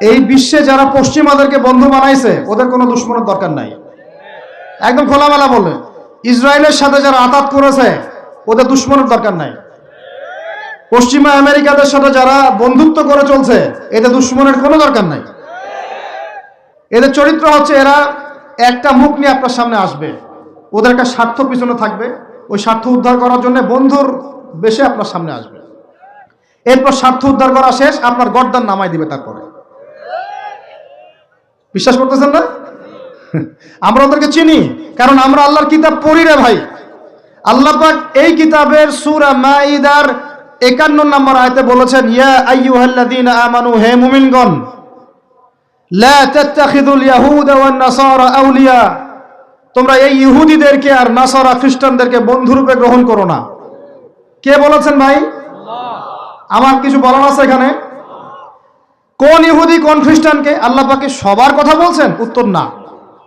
এই বিশ্বে যারা পশ্চিমাদেরকে বন্ধু বানাইছে ওদের কোনো দুশ্মনের দরকার নাই। একদম খোলামেলা বললেন, ইসরায়েলের সাথে যারা আতাত করেছে ওদের দুশ্মনের দরকার নাই। পশ্চিমা আমেরিকাদের সাথে যারা বন্ধুত্ব করে চলছে এদের দুশ্মনের কোনো দরকার নাই। এদের চরিত্র হচ্ছে এরা একটা মুখ নিয়ে আপনার সামনে আসবে, ওদের একটা স্বার্থ পিছনে থাকবে, ওই স্বার্থ উদ্ধার করার জন্য বন্ধুর বেশে আপনার সামনে আসবে। এরপর স্বার্থ উদ্ধার করা শেষ, আপনার গর্দান নামাই দিবে। তারপরে বিশ্বাস করতেছেন না? আমরা ওদেরকে চিনি, কারণ আমরা আল্লাহর কিতাব পড়ি রে ভাই। আল্লাহ পাক এই কিতাবের সূরা মাইদার 51 নম্বর আয়াতে বলেছেন, ইয়া আইয়ুহাল্লাযীনা আমানু, হে মুমিনগণ, লা তাত্তাখিযুল ইয়াহুদা ওয়ান নাসারা আউলিয়া, তোমরা এই ইহুদিদেরকে আর নাসারা খ্রিস্টানদেরকে বন্ধুরূপে গ্রহণ করো না। কে বলেছেন ভাই? আমার কিছু বলার আছে এখানে? কোন ইহুদি কোন খ্রিস্টানকে? আল্লাহ পাক কি সবার কথা বলছেন? উত্তর না,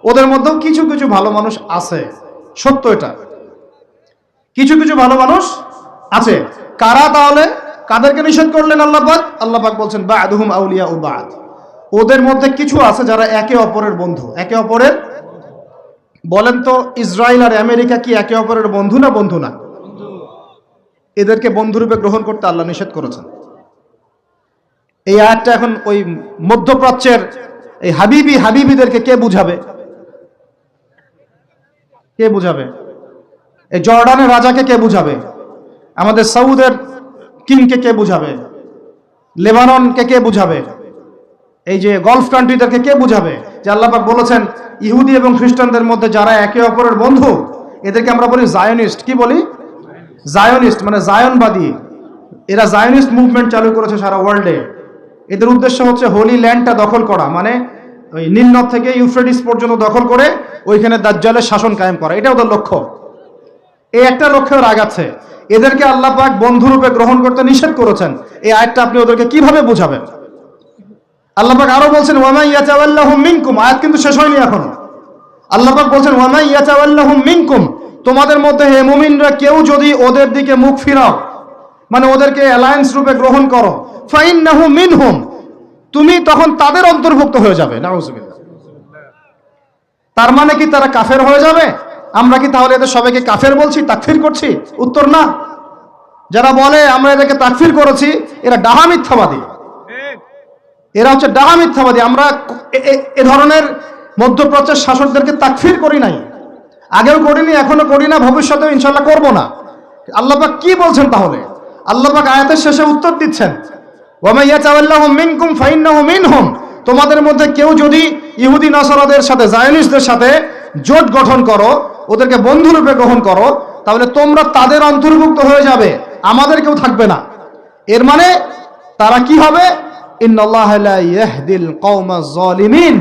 ওদের মধ্যেও কিছু কিছু ভালো মানুষ আছে, সত্য এটা। কিছু কিছু ভালো মানুষ আছে। কারা তাহলে? কাদেরকে নিষেধ করলেন আল্লাহ পাক? আল্লাহ পাক বলছেন বা'দুহুম আউলিয়া ও বা'দ, ওদের মধ্যে কিছু আছে যারা একে অপরের বন্ধু। একে অপরের, বলেন তো ইসরায়েল আর আমেরিকা কি একে অপরের বন্ধু না বন্ধু না? এদেরকে বন্ধুরূপে গ্রহণ করতে আল্লাহ নিষেধ করেছেন। এই আয়াতটা এখন ওই মধ্যপ্রাচ্যের এই হাবিবিদেরকে কে বুঝাবে? কে বুঝাবে? এই জর্ডানের রাজাকে কে বুঝাবে? আমাদের সৌদের কিংকে কে বুঝাবে? লেবাননকে কে বুঝাবে? এই যে গলফ কান্ট্রিদেরকে কে বুঝাবে যে আল্লাহ পাক বলেছেন ইহুদি এবং খ্রিস্টানদের মধ্যে যারা একে অপরের বন্ধু, এদেরকে আমরা বলি জায়নিস্ট। কি বলি? জায়নিস্ট, মানে জায়নবাদী। এরা জায়নিস্ট মুভমেন্ট চালু করেছে সারা ওয়ার্ল্ডে। এদের উদ্দেশ্য হচ্ছে হোলি ল্যান্ডটা দখল করা, মানে ওই নীল নদ থেকে ইউফ্রেটিস পর্যন্ত দখল করে ওইখানে দাজ্জালের শাসন কায়েম করা, এটা ওদের লক্ষ্য। এই একটা লক্ষ্যে রাগাচ্ছে। এদেরকে আল্লাহ পাক বন্ধুরূপে গ্রহণ করতে নিষেধ করেছেন। এই আয়াতটা আপনি ওদেরকে কিভাবে বুঝাবেন? আল্লাহ পাক আরো বলছেন ওয়া মান ইয়াতাওয়াল্লাহুম মিনকুম, আয়াত কিন্তু শেষ হয়নি এখনো। আল্লাহ পাক বলছেন ওয়া মান ইয়াতাওয়াল্লাহুম মিনকুম, তোমাদের মধ্যে হে মুমিনরা কেউ যদি ওদের দিকে মুখ ফিরাও, মানে ওদেরকে অ্যালায়েন্স রূপে গ্রহণ করো, ফাইন্নাহু মিনহুম, তুমি তখন তাদের অন্তর্ভুক্ত হয়ে যাবে। নাউযুবিল্লাহ। তার মানে কি তারা কাফের হয়ে যাবে? আমরা কি তাহলে এদের সবাইকে কাফের বলছি, তাকফির করছি? উত্তর না। যারা বলে আমরা এদেরকে তাকফির করেছি, এরা ডাহা মিথ্যাবাদী। এরা হচ্ছে ডাহা মিথ্যাবাদী। আমরা এ ধরনের মধ্যপ্রাচ্যের শাসকদেরকে তাকফির করি নাই, আগেও করিনি, এখনো করি না, ভবিষ্যতেও ইনশাআল্লাহ করব না। আল্লাহ পাক কি বলছেন তাহলে? আল্লাহ পাক আয়াতের শেষে উত্তর দিচ্ছেন ওয়া মান ইয়াতাওয়াল্লাহুম মিনকুম ফাইন্নাহু মিনহুম, তোমাদের মধ্যে কেউ যদি ইহুদি নাসারাদের সাথে, জায়নিস্টদের সাথে জোট গঠন করো, ওদেরকে বন্ধুরূপে গ্রহণ করো, তাহলে তোমরা তাদের অন্তর্ভুক্ত হয়ে যাবে, আমাদের কেউ থাকবে না। এর মানে তারা কি হবে? ইন্নাল্লাহা লা ইয়াহদিল কওমাজ যালিমিন,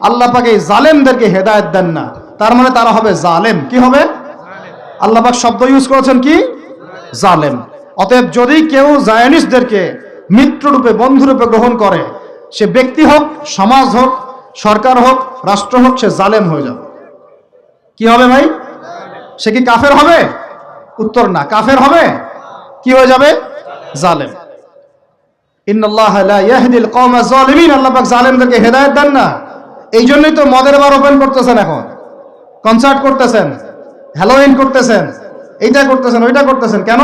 আল্লাহ পাক এই জালেমদেরকে হেদায়েত দেন না। তার মানে তারা হবে জালেম। কি হবে? আল্লাহ পাক শব্দ ইউজ করেছেন কি? জালেম। অতএব যদি কেউ জায়নিস্টদেরকে মিত্ররূপে, বন্ধুরূপে গ্রহণ করে, সে ব্যক্তি হোক, সমাজ হোক, সরকার হোক, রাষ্ট্র হোক, সে জালেম হয়ে যাবে। কি হবে ভাই? সে কি কাফের হবে? উত্তর না। কাফের হবে? কি হয়ে যাবে? জালেম। ইন্নাল্লাহা লা ইয়াহদিল কওমাজ যালিমিন, আল্লাহ পাক জালেমদেরকে হেদায়েত দেন না। এই জন্যই তো মদের বার ওপেন করতেছেন, এখন কনসার্ট করতেছেন, হ্যালোইন করতেছেন, এইটা করতেছেন, ওইটা করতেছেন। কেন?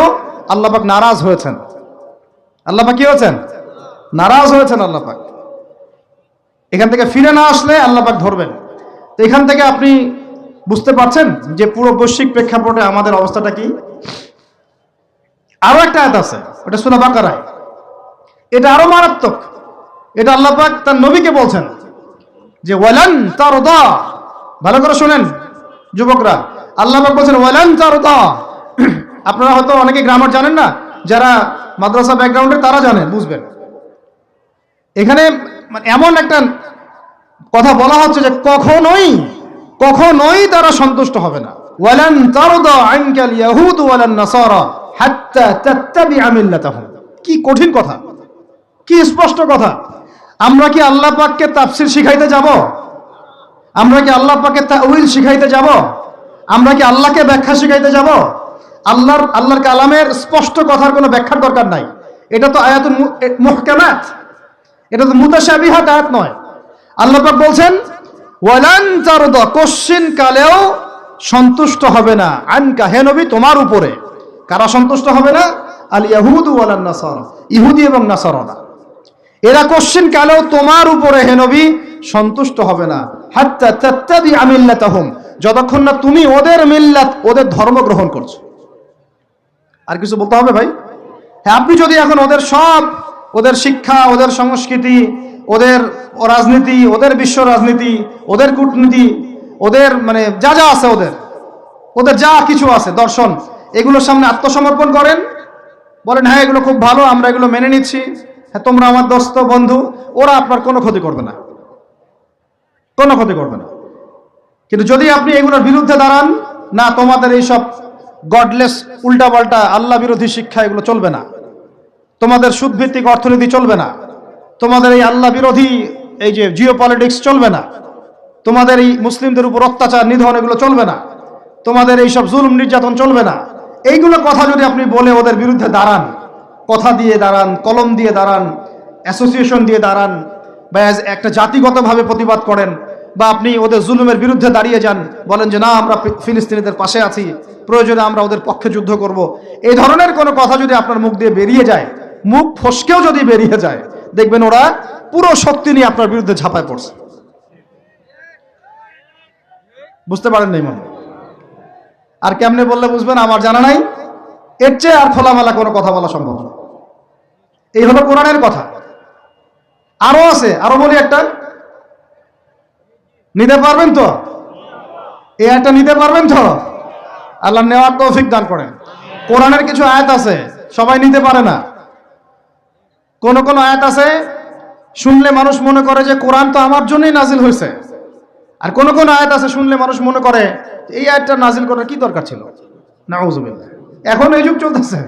আল্লাহ পাক নারাজ হয়েছেন। আল্লাহ পাক কি হয়েছেন? নারাজ হয়েছেন আল্লাহ পাক। এখান থেকে ফিরে না আসলে আল্লাহ পাক ধরবেন। তো এখান থেকে আপনি বুঝতে পারছেন যে পুরো বৈশ্বিক প্রেক্ষাপটে আমাদের অবস্থাটা কি। আরো একটা আয়াত আছে, ওটা সূরা বাকারায়, এটা আরো মারাত্মক। এটা আল্লাহ পাক তার নবীকে বলছেন যে ওয়ালান তারদা, ভালো করে শুনেন যুবকরা, আল্লাহ পাক বলছেন ওয়ালান তারদা। আপনারা হয়তো অনেকে গ্রামার জানেন না, যারা মাদ্রাসা ব্যাকগ্রাউন্ডে তারা জানেন, বুঝবেন। এখানে এমন একটা কথা বলা হচ্ছে যে কখনোই তারা সন্তুষ্ট হবে না। ওয়ালান তারদা আনকাল ইয়াহুদ ওয়ালান নাসারা হাত্তা তাত্তাবিআ মিল্লাতাহুম। কি কঠিন কথা, কি স্পষ্ট কথা। আমরা কি আল্লাহ পাককে তাফসীর শিখাইতে যাব? আমরা কি আল্লাহ পাককে তাউইল শিখাইতে যাব? আমরা কি আল্লাহকে ব্যাখ্যা শিখাইতে যাব? আল্লাহর কালামের স্পষ্ট কথার কোনো ব্যাখ্যার দরকার নাই। এটা তো আয়াতুল মুহকামাত, এটা তো মুতাশাবিহাত আয়াত নয়। আল্লাহ পাক বলছেন ওয়ালান তারদা, কোশ্চিন কালেও সন্তুষ্ট হবে না, আনকা হে নবী তোমার উপরে। কারা সন্তুষ্ট হবে না? আল ইয়াহুদ ওয়ালান নাসারা, ইহুদি এবং নাসারারা। এরা কোশ্চিন কালেও তোমার উপরে হে নবী সন্তুষ্ট হবে না, হাত্তা তাত্তাবিআ মিল্লাতাহুম, যতক্ষণ না তুমি ওদের মিল্লাত, ওদের ধর্ম গ্রহণ করছো। আর কিছু বলতে হবে ভাই? হ্যাঁ, আপনি যদি এখন ওদের শিক্ষা, ওদের সংস্কৃতি, ওদের রাজনীতি, ওদের বিশ্ব রাজনীতি, ওদের কূটনীতি, ওদের মানে যা যা আছে, ওদের যা কিছু আছে দর্শন, এগুলোর সামনে আত্মসমর্পণ করেন, বলেন হ্যাঁ এগুলো খুব ভালো, আমরা এগুলো মেনে নিচ্ছি, হ্যাঁ তোমরা আমার দোস্ত বন্ধু, ওরা আপনার কোনো ক্ষতি করবে না, কোনো ক্ষতি করবে না। কিন্তু যদি আপনি এগুলোর বিরুদ্ধে দাঁড়ান, না তোমাদের এইসব গডলেস উল্টাপাল্টা আল্লাহ বিরোধী শিক্ষা এগুলো চলবে না, তোমাদের সুদভিত্তিক অর্থনীতি চলবে না, তোমাদের এই আল্লাহ বিরোধী এই যে জিও পলিটিক্স চলবে না, তোমাদের এই মুসলিমদের উপর অত্যাচার নিধন এগুলো চলবে না, তোমাদের এইসব জুলুম নির্যাতন চলবে না, এইগুলো কথা যদি আপনি বলে ওদের বিরুদ্ধে দাঁড়ান, কথা দিয়ে দাঁড়ান, কলম দিয়ে দাঁড়ান, অ্যাসোসিয়েশন দিয়ে দাঁড়ান, বা একটা জাতিগতভাবে প্রতিবাদ করেন, বা আপনি ওদের জুলুমের বিরুদ্ধে দাঁড়িয়ে যান, বলেন যে না আমরা ফিলিস্তিনিদের পাশে আছি, প্রয়োজনে আমরা ওদের পক্ষে যুদ্ধ করব, এই ধরনের কোনো কথা যদি আপনার মুখ দিয়ে বেরিয়ে যায়, মুখ ফসকেও যদি বেরিয়ে যায়, দেখবেন ওরা পুরো শক্তি নিয়ে আপনার বিরুদ্ধে ঝাঁপায় পড়ছে। বুঝতে পারেন নাই মনে? আর কেমনে বললে বুঝবেন আমার জানা নাই, এর চেয়ে আর খোলামেলা কোনো কথা বলা সম্ভব না। এই হলো কোরআনের কথা। আরো আছে, আরো বলি একটা, নিতে পারবেন তো? এই একটা নিতে পারবেন তো? আল্লাহ নেওয়ার তৌফিক দান করেন। কোরআনের কিছু আয়াত আছে সবাই নিতে পারে না। কোন কোন আয়াত আছে শুনলে মানুষ মনে করে যে কোরআন তো আমার জন্যই নাজিল হয়েছে, আর কোন কোন আয়াত আছে শুনলে মানুষ মনে করে এই আয়াতটা নাজিল করার কি দরকার ছিল। নাউযুবিল্লাহ। এখন এই যুগ চলতেছে,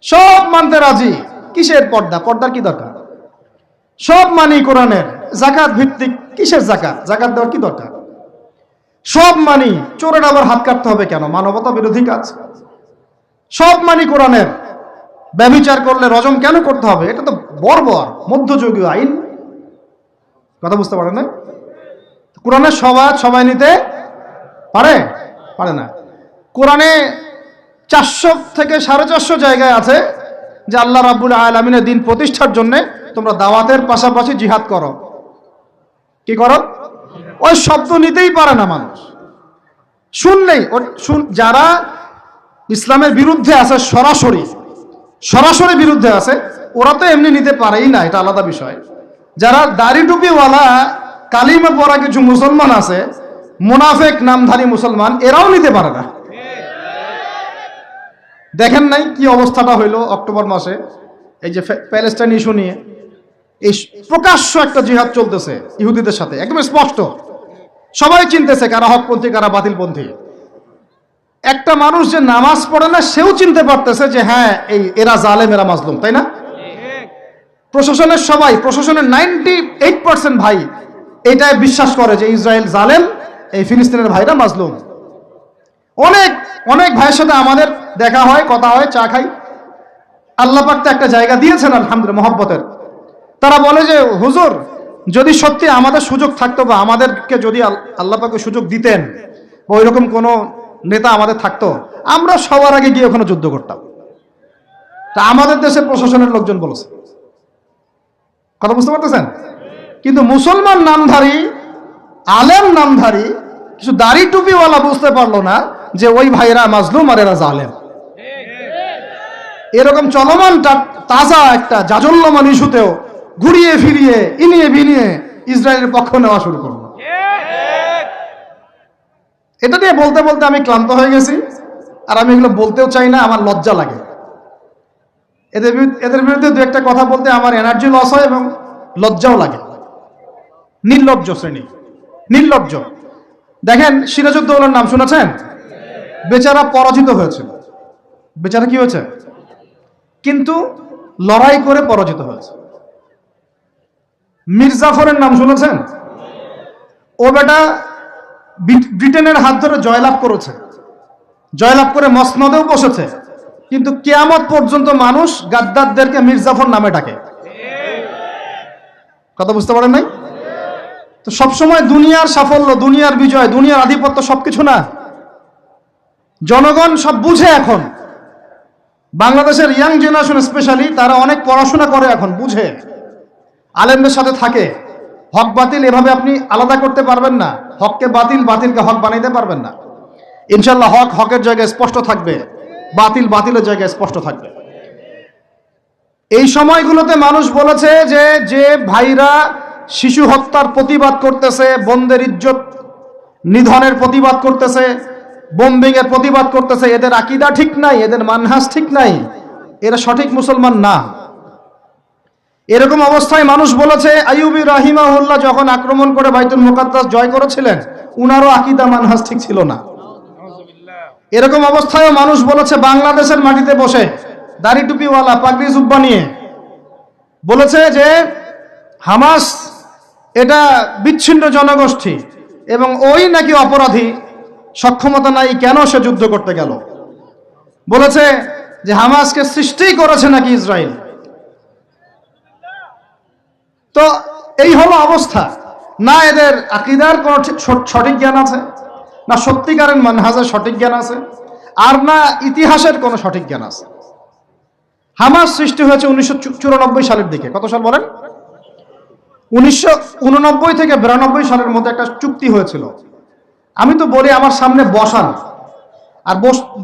সব মানতে রাজি, কিসের পর্দা, পর্দার কি দরকার? সব মানি কোরআনের, যাকাত ভিত্তিক, কিসের যাকাত, যাকাত দেওয়ার কি দরকার? সব মানি, চোরের আবার হাত কাটতে হবে কেন? মানবতা বিরোধী কাজ। সব মানি কোরআনের, ব্যভিচার করলে রজম কেন করতে হবে? এটা তো বর্বর মধ্যযুগীয় আইন। কথা বুঝতে পারে না? কোরআনের সবাই নিতে পারে না। কোরআনে 400 থেকে 450 জায়গায় আছে যে আল্লাহ রাব্বুল আলামিনের দিন প্রতিষ্ঠার জন্য তোমরা দাওয়াতের পাশাপাশি জিহাদ করো। কি করো? ওই শব্দ নিতেই পারে না মানুষ, শুনলেই যারা ইসলামের বিরুদ্ধে আছে, সরাসরি বিরুদ্ধে আছে, ওরা তো এমনি নিতে পারেই না, এটা আলাদা বিষয়। যারা দাড়ি টুপিওয়ালা কালিমা পড়া কিছু মুসলমান আছে, মুনাফেক নামধারী মুসলমান, এরাও নিতে পারে না। দেখেন নাই কি অবস্থাটা হইলো অক্টোবর মাসে, এই যে প্যালেস্টাইন ইস্যু নিয়ে এই প্রকাশ্য একটা জিহাদ চলতেছে ইহুদিদের সাথে, একদম স্পষ্ট, সবাই চিনতেছে কারা হকপন্থী কারা বাতিলপন্থী। একটা মানুষ যে নামাজ পড়ে না সেও চিনতে পারতেছে যে হ্যাঁ এরা জালেম, এরা মাজলুম, তাই না? প্রশাসনের 98% ভাই এটাই বিশ্বাস করে যে ইসরায়েল জালেম, এই ফিলিস্তিনের ভাইরা মাজলুম। অনেক ভাইয়ের সাথে আমাদের দেখা হয়, কথা হয়, চা খাই। আল্লাহ পাক তো একটা জায়গা দিয়েছেন আলহামদুলিল্লাহ মহব্বতের। তারা বলে যে হুজুর যদি সত্যি আমাদের সুযোগ থাকতো, বা আমাদেরকে যদি আল্লাহ পাক সুযোগ দিতেন, ওই রকম কোনো নেতা আমাদের থাকতো, আমরা সবার আগে গিয়ে ওখানে যুদ্ধ করতাম। তা আমাদের দেশের প্রশাসনের লোকজন বলেছে। কথা বুঝতে পারতেছেন? কিন্তু মুসলমান নামধারী, আলেম নামধারী কিছু দাড়ি টুপিওয়ালা বুঝতে পারলো না যে ওই ভাইরা মাজলুম আর এরা জালেম। এরকম চলমান তাজা একটা জাজল্যমান ইস্যুতেও ঘুরিয়ে ফিরিয়ে ইনিয়ে বিনিয়ে ইসরায়েলের পক্ষ নেওয়া শুরু করলো। এটা নিয়ে বলতে বলতে আমি ক্লান্ত হয়ে গেছি, আর আমি এগুলো বলতেও চাই না, আমার লজ্জা লাগে। এদের বিরুদ্ধে দু একটা কথা বলতে আমার এনার্জি লস হয় এবং লজ্জাও লাগে। নির্লজ্জ শ্রেণী, নির্লজ্জ। দেখেন সিরাজউদ্দৌলার নাম শুনেছেন? বেচারা পরাজিত হয়েছিল। বেচারা কি হয়েছে? কিন্তু লড়াই করে পরাজিত হয়েছে। মীর জাফরের নাম শুনেছেন? ও বেটা ব্রিটেনের হাত ধরে জয়লাভ করেছে, জয়লাভ করে মসনদেও বসেছে, কিন্তু কিয়ামত পর্যন্ত মানুষ গাদ্দারদেরকে মীর জাফর নামে ডাকে। কথা বুঝতে পারেন নাই? তো সবসময় দুনিয়ার সাফল্য, দুনিয়ার বিজয়, দুনিয়ার আধিপত্য সবকিছু না। জনগণ সব বুঝে এখন। বাংলাদেশের ইয়াং জেনারেশন স্পেশালি তারা অনেক পড়াশোনা করে, এখন বুঝে, আলেমদের সাথে থাকে। হক বাতিল এভাবে আপনি আলাদা করতে পারবেন না। হককে বাতিল, বাতিলকে হক বানাইতে পারবেন না। ইনশাল্লাহ হক হকের জায়গায় স্পষ্ট থাকবে, বাতিল বাতিলের জায়গায় স্পষ্ট থাকবে। এই সময়গুলোতে মানুষ বলেছে যে যে ভাইরা শিশু হত্যার প্রতিবাদ করতেছে, বোনদের ইজ্জত নিধনের প্রতিবাদ করতেছে, বোম্বিং এর প্রতিবাদ করতেছে, এদের আকীদা ঠিক নাই, এদের মানহাজ ঠিক নাই, এরা সঠিক মুসলমান না। এরকম অবস্থায় মানুষ বলেছে আইয়ুবী রাহিমাহুল্লাহ যখন আক্রমণ করে বাইতুল মুকাদ্দাস জয় করেছিলেন, উনারও আকীদা মানহাজ ঠিক ছিল না। এরকম অবস্থায়ও মানুষ বলেছে বাংলাদেশের মাটিতে বসে দাড়ি টুপিওয়ালা পাগড়ি জুব্বা নিয়ে বলেছে যে হামাস এটা বিচ্ছিন্ন জনগোষ্ঠী এবং ওই নাকি অপরাধী, সক্ষমতা নাই, কেন সে যুদ্ধ করতে গেল। বলেছে যে হামাসকে সৃষ্টি করেছে নাকি ইসরায়েল। তো এই হলো অবস্থা। না এদের আকীদার কোন সঠিক জ্ঞান আছে, না সত্যিকারের মানহাজের সঠিক জ্ঞান আছে, আর না ইতিহাসের কোন সঠিক জ্ঞান আছে। হামাস সৃষ্টি হয়েছে 1994 সালের দিকে। কত সাল বলেন? 1989 থেকে 92 সালের মধ্যে একটা চুক্তি হয়েছিল। আমি তো বলি আমার সামনে বসান, আর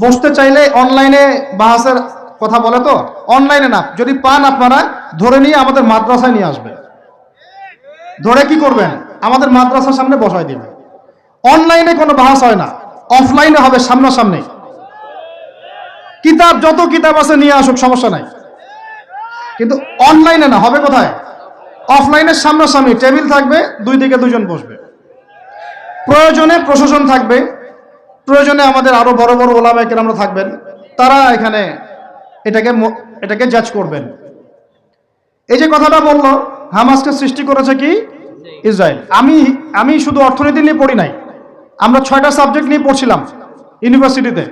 বসতে চাইলে অনলাইনে বাহাসের কথা বলে, তো অনলাইনে না, যদি পান আপনারা ধরে নিয়ে আমাদের মাদ্রাসায় নিয়ে আসবে। ধরে কি করবেন? আমাদের মাদ্রাসার সামনে বসায় দিবেন। অনলাইনে কোনো বাহাস হয় না, অফলাইনে হবে, সামনাসামনি। কিতাব যত কিতাব আছে নিয়ে আসুক, সমস্যা নাই, কিন্তু অনলাইনে না। হবে কোথায়? অফলাইনের সামনাসামনি, টেবিল থাকবে, দুই দিকে দুজন বসবে। প্রয়োজনে প্রশাসন থাকবে, প্রয়োজনে আমাদের আরো বড় বড় ওলামায়ে কেরামরা থাকবেন, তারা এখানে এটাকে জাজ করবেন। এই যে কথাটা বললো, হামাসকে সৃষ্টি করেছে কি ইসরায়েল। আমি শুধু অর্থনীতি নিয়ে পড়ি নাই, আমরা 6টা সাবজেক্ট নিয়ে পড়ছিলাম ইউনিভার্সিটিতে।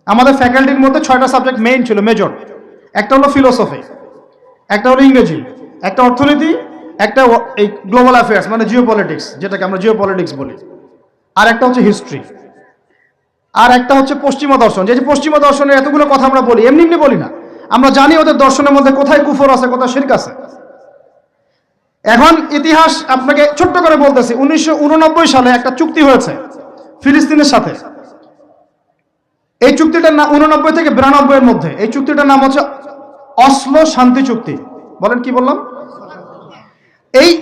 আমাদের ফ্যাকাল্টির মধ্যে 6টা সাবজেক্ট মেইন ছিল, মেজর। একটা হলো ফিলোসফি, একটা হলো ইংরেজি, একটা অর্থনীতি, একটা এই গ্লোবাল অ্যাফেয়ার্স মানে জিওপলিটিক্স, যেটাকে আমরা জিওপলিটিক্স বলি, আর একটা হচ্ছে হিস্ট্রি, আর একটা হচ্ছে পশ্চিমা দর্শন। যে পশ্চিমা দর্শনের এতগুলো কথা আমরা বলি, এমনি এমনি বলি না, আমরা জানি ওদের দর্শনের মধ্যে কোথায় কুফর আছে, কোথায় শিরক আছে। এখন ইতিহাস আপনাকে ছোট্ট করে বলতেছি। 1989 সালে একটা চুক্তি হয়েছে ফিলিস্তিনের সাথে। এই চুক্তিটার নাম 89 থেকে 92 এর মধ্যে, এই চুক্তিটার নাম হচ্ছে অসলো শান্তি চুক্তি। বলেন কি বললাম?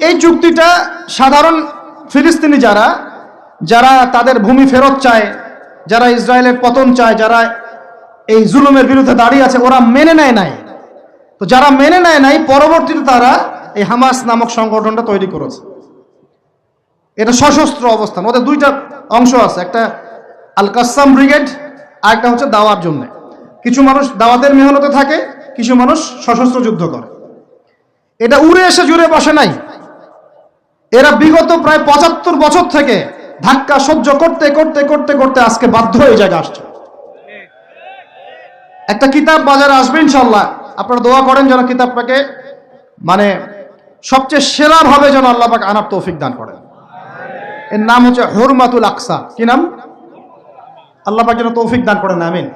এই চুক্তিটা সাধারণ ফিলিস্তিনি যারা তাদের ভূমি ফেরত চায়, যারা ইসরায়েলের পতন চায়, যারা এই জুলুমের বিরুদ্ধে দাঁড়িয়ে আছে, ওরা মেনে নেয় নাই। তো যারা মেনে নেয় নাই, পরবর্তীতে তারা এই হামাস নামক সংগঠনটা তৈরি করেছে। এটা সশস্ত্র অবস্থান। ওদের দুইটা অংশ আছে, একটা আল কাসাম ব্রিগেড, আর একটা হচ্ছে দাওয়ার জন্য। কিছু মানুষ দাওয়াতের মেহনতে থাকে, কিছু মানুষ সশস্ত্র যুদ্ধ করে। এটা উড়ে এসে জুড়ে বসে নাই। এরা বিগত প্রায় 75 বছর থেকে ধাক্কা সহ্য করতে করতে করতে করতে আজকে বাধ্য হয়ে জায়গা আসছে। একটা কিতাব বাজারে আসবে ইনশাআল্লাহ, আপনারা দোয়া করেন যেন কিতাবটাকে মানে সবচেয়ে সেরা ভাবে যেন আল্লাহ পাক আনার তৌফিক দান করেন। এর নাম হচ্ছে হুরমাতুল আকসা। কি নাম? আল্লাহ পাক যেন তৌফিক দান করেন, আমিন।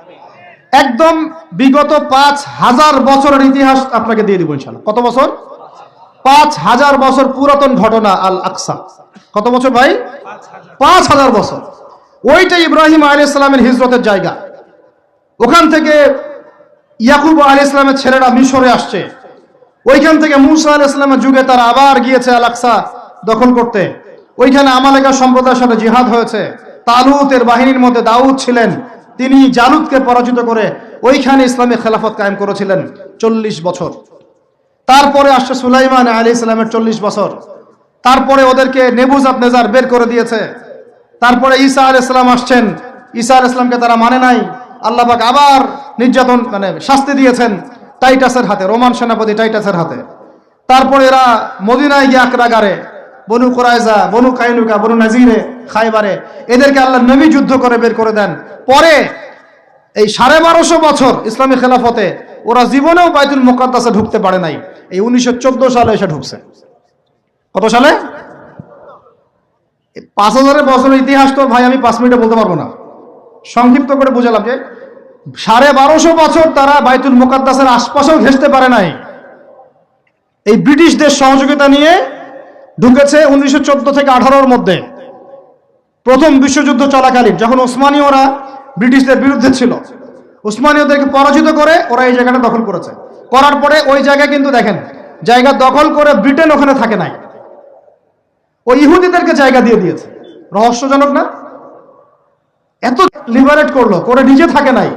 একদম বিগত 5000 বছরের ইতিহাস আপনাকে দিয়ে দিব ইনশাআল্লাহ। কত বছর? 5000 বছর পুরাতন ঘটনা আল আকসা। কত বছর ভাই? 5000 বছর। ওইটা ইব্রাহিম আলাইহিস সালামের হিজরতের জায়গা। ওখান থেকে ইয়াকুব আলাইহিস সালামের ছেলেরা মিশরে আসছে। ওইখান থেকে মুসা আলাইহিস সালামের যুগে তারা আবার গিয়েছে আল আকসা দখল করতে। ওইখানে আমালেকা সম্প্রদায়ের সাথে জিহাদ হয়েছে। তালুতের বাহিনীর মধ্যে দাউদ ছিলেন, তিনি জালুতকে পরাজিত করে ওইখানে ইসলামী খেলাফত কায়েম করেছিলেন 40 বছর। তারপরে আসছে সুলাইমান আলাইহিস সালামের 40 বছর। তারপরে ওদেরকে নেবুজাদনেজার বের করে দিয়েছে। তারপরে ঈসা আলাইহিস সালাম আসছেন, ঈসা আলাইহিস সালামকে তারা মানে নাই। আল্লাহ পাক আবার নির্যাতন শাস্তি দিয়েছেন টাইটাসের হাতে, রোমান সেনাপতি টাইটাসের হাতে। তারপরে এরা মদিনায় গিয়ে আকরাগারে, বনু কুরাইজা, বনু কাইনুকা, বনু নাজিরে, খাইবারে, এদেরকে আল্লাহ নবী যুদ্ধ করে বের করে দেন। পরে এই 1250 বছর ইসলামী খেলাফতে ওরা জীবনেও বাইতুল মুকাদ্দাসে ঢুকতে পারে নাই। এই 1914 সালে এসে ঢুকছে। কত সালে? 5000 বছরের ইতিহাস তো ভাই আমি 5 মিনিটে বলতে পারবো না, সংক্ষিপ্ত করে বুঝালাম যে 1250 বছর তারা বাইতুল মুকাদ্দাসের আশপাশেও ঘেঁষতে পারে নাই। এই ব্রিটিশদের সহযোগিতা নিয়ে ঢুকেছে 1914 থেকে 18-র মধ্যে, প্রথম বিশ্বযুদ্ধ চলাকালীন, যখন ওসমানীয়রা ব্রিটিশদের বিরুদ্ধে ছিল। ওসমানীয়দেরকে পরাজিত করে ওরা এই জায়গাটা দখল করেছে। করার পরে ওই জায়গায় কিন্তু দেখেন জায়গা দখল করে ব্রিটেন ওখানে থাকে নাই, ওই ইহুদিদেরকে জায়গা দিয়ে দিয়েছে। রহস্যজনক না? এত লিবারেট করলো, করে নিজে থাকে নাই,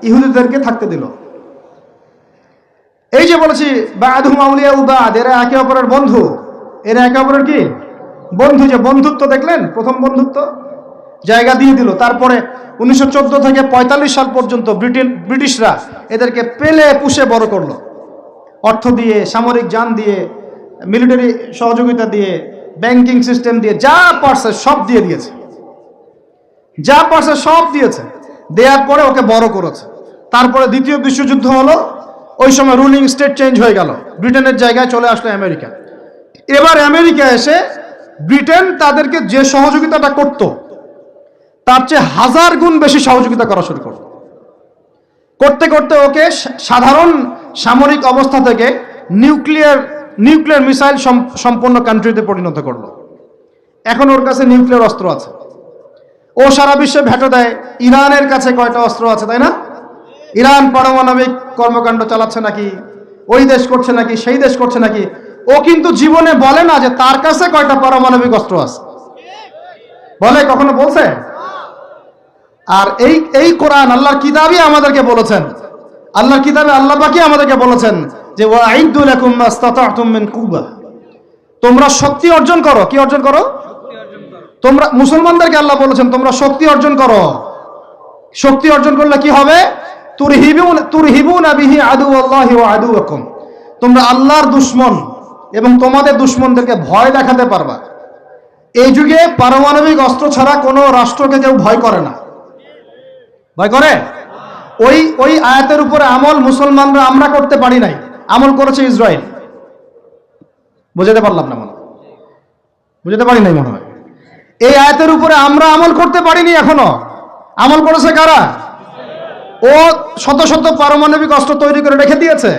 ইহুদিদেরকে থাকতে দিল। এই যে বলেছি বা'দুহুম আউলিয়াউ বা'দ, এরা একে অপরের বন্ধু, এরা একে অপরের কি বন্ধু। যে বন্ধুত্ব দেখলেন, প্রথম বন্ধুত্ব, জায়গা দিয়ে দিল। তারপরে 1914 থেকে 45 সাল পর্যন্ত ব্রিটিশরা এদেরকে পেলে পুষে বড় করলো, অর্থ দিয়ে, সামরিক যান দিয়ে, মিলিটারি সহযোগিতা দিয়ে, ব্যাংকিং সিস্টেম দিয়ে, যা পারছে সব দিয়ে দিয়েছে, যা পারছে সব দিয়েছে। দেওয়ার পরে ওকে বড় করেছে। তারপরে দ্বিতীয় বিশ্বযুদ্ধ হলো, ওই সময় রুলিং স্টেট চেঞ্জ হয়ে গেল, ব্রিটেনের জায়গায় চলে আসলো আমেরিকা। এবার আমেরিকা এসে ব্রিটেন তাদেরকে যে সহযোগিতাটা করত তার চেয়ে 1000 গুণ বেশি সহযোগিতা করা শুরু করলো। করতে করতে ওকে সাধারণ সামরিক অবস্থা থেকে নিউক্লিয়ার মিসাইল সম্পন্ন কান্ট্রিতে পরিণত করলো। এখন ওর কাছে নিউক্লিয়ার অস্ত্র আছে, ও সারা বিশ্বে ভেটো দেয়। ইরানের কাছে কয়টা অস্ত্র আছে, তাই না? ইরান পারমাণবিক কর্মকাণ্ড চালাচ্ছে নাকি, ওই দেশ করছে নাকি, সেই দেশ করছে নাকি, ও কিন্তু জীবনে বলে না যে তার কাছে কয়টা পারমাণবিক অস্ত্র আছে। বলে? কখনো বলছে? আর এই কোরআন আল্লাহর কিতাবই আমাদেরকে বলেছেন, আল্লাহর কিতাবে আল্লাহ পাকই আমাদেরকে বলেছেন যে ওয়াইদু লাকুম মাস্তাতা'তুম মিন কুওয়া, তোমরা শক্তি অর্জন করো। কি অর্জন করো? তোমরা, মুসলমানদেরকে আল্লাহ বলেছেন তোমরা শক্তি অর্জন করো। শক্তি অর্জন করলে কি হবে? তুরহিবুনা বিহি আদুওয়াল্লাহি ওয়া আদুওয়াকুম, তোমরা আল্লাহর দুশমন এবং তোমাদের দুশমনদেরকে ভয় দেখাতে পারবা। এই যুগে পারমাণবিক অস্ত্র ছাড়া কোনো রাষ্ট্রকে কেউ ভয় করে না। ভয় করে? ওই আয়াতের উপরে আমল মুসলমানরা আমরা করতে পারি নাই, আমল করেছে ইসরায়েল। বুঝাতে পারলাম না, বুঝাতে পারি নাই মনে হয়। এই আয়াতের উপরে আমরা আমল করতে পারিনি এখনো, আমল করেছে কারা? ও শত শত পারমাণবিক অস্ত্র তৈরি করে রেখে দিয়েছে।